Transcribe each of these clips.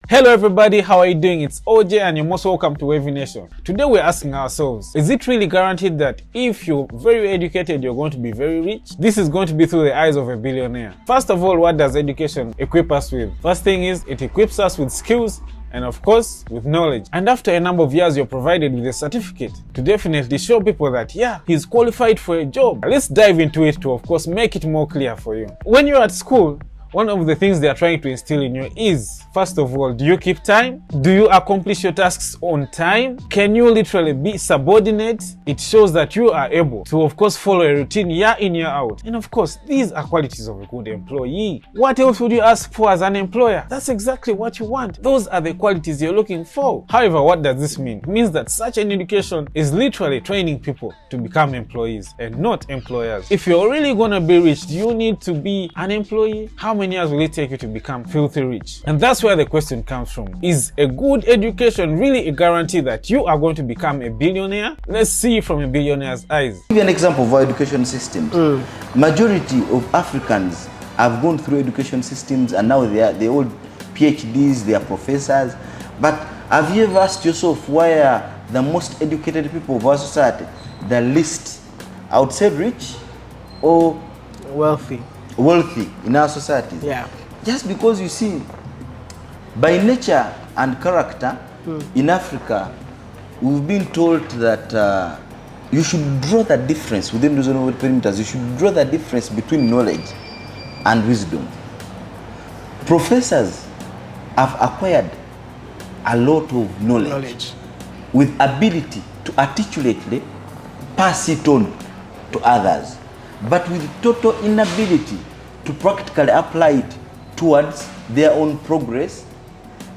Hello everybody, how are you doing? It's OJ and you're most welcome to Wavy Nation. Today we're asking ourselves, is it really guaranteed that if you're very educated, you're going to be very rich? This is going to be through the eyes of a billionaire. First of all, what does education equip us with? First thing is, it equips us with skills and of course with knowledge. And after a number of years, you're provided with a certificate to definitely show people that yeah, he's qualified for a job. Let's dive into it to of course make it more clear for you. When you're at school, one of the things they are trying to instill in you is, first of all, do you keep time? Do you accomplish your tasks on time? Can you literally be subordinate? It shows that you are able to, of course, follow a routine year in, year out. And of course, these are qualities of a good employee. What else would you ask for as an employer? That's exactly what you want. Those are the qualities you're looking for. However, what does this mean? It means that such an education is literally training people to become employees and not employers. If you're really gonna be rich, do you need to be an employee? How many years will it take you to become filthy rich? And that's where the question comes from. Is a good education really a guarantee that you are going to become a billionaire? Let's see from a billionaire's eyes. Give you an example of our education systems. Majority of Africans have gone through education systems and now they're all PhDs, they are professors. But have you ever asked yourself why are the most educated people of our society the least outside rich or wealthy in our society? Yeah. Just because you see, by nature and character, in Africa, we've been told that you should draw the difference within reasonable perimeters. You should draw the difference between knowledge and wisdom. Professors have acquired a lot of knowledge with ability to articulately pass it on to others, but with total inability to practically apply it towards their own progress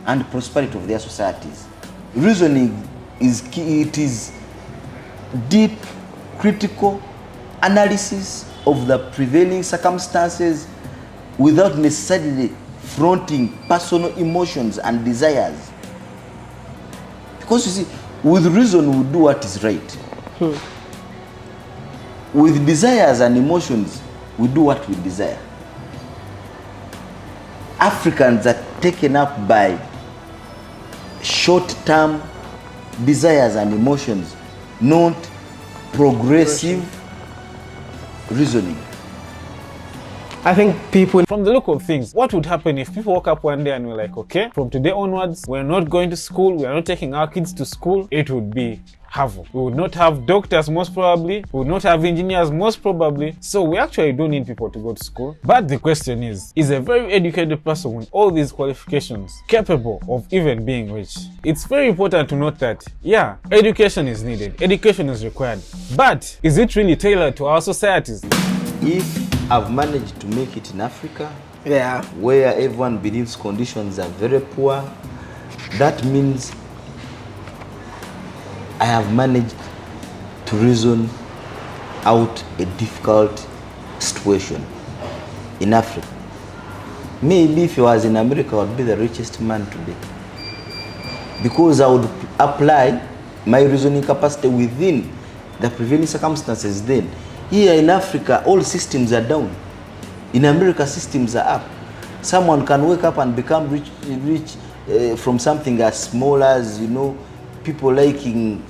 and prosperity of their societies. Reasoning is key. It is deep, critical analysis of the prevailing circumstances without necessarily fronting personal emotions and desires. Because you see, with reason we do what is right. With desires and emotions, we do what we desire. Africans are taken up by short-term desires and emotions, not progressive reasoning. I think people, from the look of things, what would happen if people woke up one day and were like, okay, from today onwards, we're not going to school, we're not taking our kids to school? It would be havoc. We would not have doctors most probably, we would not have engineers most probably, so we actually do need people to go to school. But the question is a very educated person with all these qualifications capable of even being rich? It's very important to note that, yeah, education is needed, education is required, but is it really tailored to our societies? If I've managed to make it in Africa, yeah, where everyone believes conditions are very poor, that means I have managed to reason out a difficult situation in Africa. Maybe if I was in America, I would be the richest man today, because I would apply my reasoning capacity within the prevailing circumstances then. Here in Africa, all systems are down. In America, systems are up. Someone can wake up and become rich from something as small as, you know, people liking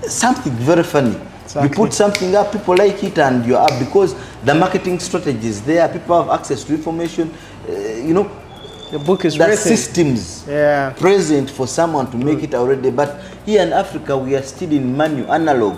something very funny. Exactly. You put something up, people like it, and you're up because the marketing strategy is there. People have access to information. You know, the book is the written. Systems present for someone to make it already. But here in Africa, we are still in manual, analog.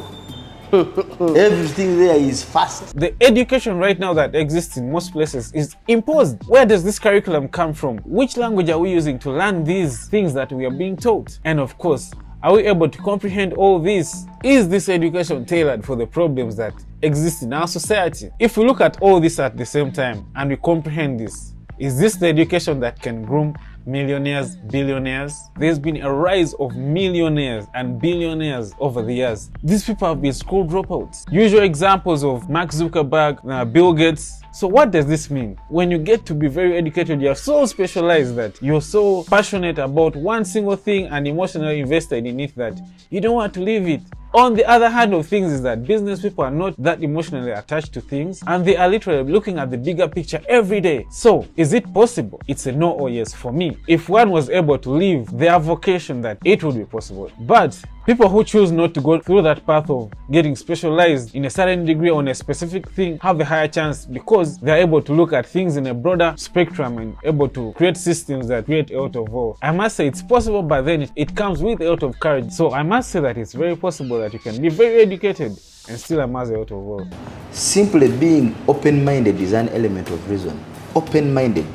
Everything there is fast. The education right now that exists in most places is imposed. Where does this curriculum come from? Which language are we using to learn these things that we are being taught? And of course, are we able to comprehend all this? Is this education tailored for the problems that exist in our society? If we look at all this at the same time and we comprehend this, is this the education that can groom millionaires, billionaires? There's been a rise of millionaires and billionaires over the years. These people have been school dropouts. Usual examples of Mark Zuckerberg, Bill Gates. So what does this mean? When you get to be very educated, you're so specialized that you're so passionate about one single thing and emotionally invested in it that you don't want to leave it. On the other hand of things is that business people are not that emotionally attached to things, and they are literally looking at the bigger picture every day. So, is it possible? It's a no or yes for me. If one was able to live their vocation, that it would be possible. But people who choose not to go through that path of getting specialized in a certain degree on a specific thing have a higher chance because they're able to look at things in a broader spectrum and able to create systems that create a lot of wealth. I must say it's possible, but then it comes with a lot of courage. So I must say that it's very possible that you can be very educated and still amass a lot of wealth. Simply being open-minded is an element of reason. Open-minded.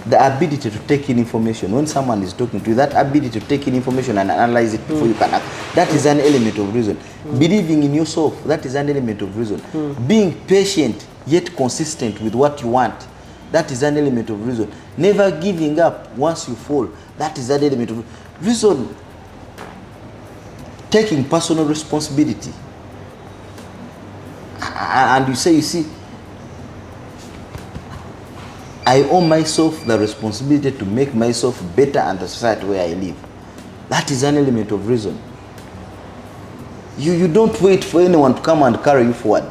The ability to take in information. When someone is talking to you, that ability to take in information and analyze it before you can act, that is an element of reason. Believing in yourself, that is an element of reason. Being patient yet consistent with what you want, that is an element of reason. Never giving up once you fall, that is an element of reason. Taking personal responsibility. And you see, I owe myself the responsibility to make myself better and the society where I live. That is an element of reason. You don't wait for anyone to come and carry you forward.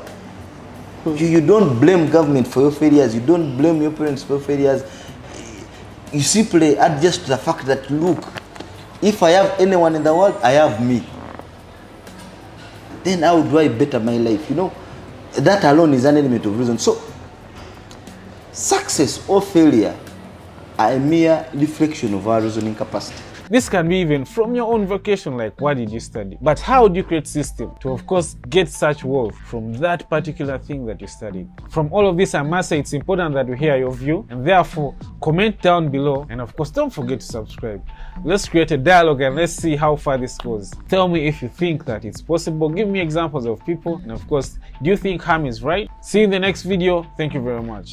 You don't blame government for your failures. You don't blame your parents for your failures. You simply adjust to the fact that, look, if I have anyone in the world, I have me. Then how do I better my life? You know, that alone is an element of reason. So, success or failure are a mere reflection of our reasoning capacity. This can be even from your own vocation, like what did you study? But how do you create system to, of course, get such wealth from that particular thing that you studied? From all of this, I must say it's important that we hear your view, and therefore comment down below, and of course don't forget to subscribe. Let's create a dialogue and let's see how far this goes. Tell me if you think that it's possible. Give me examples of people, and of course, do you think Ham is right? See you in the next video. Thank you very much.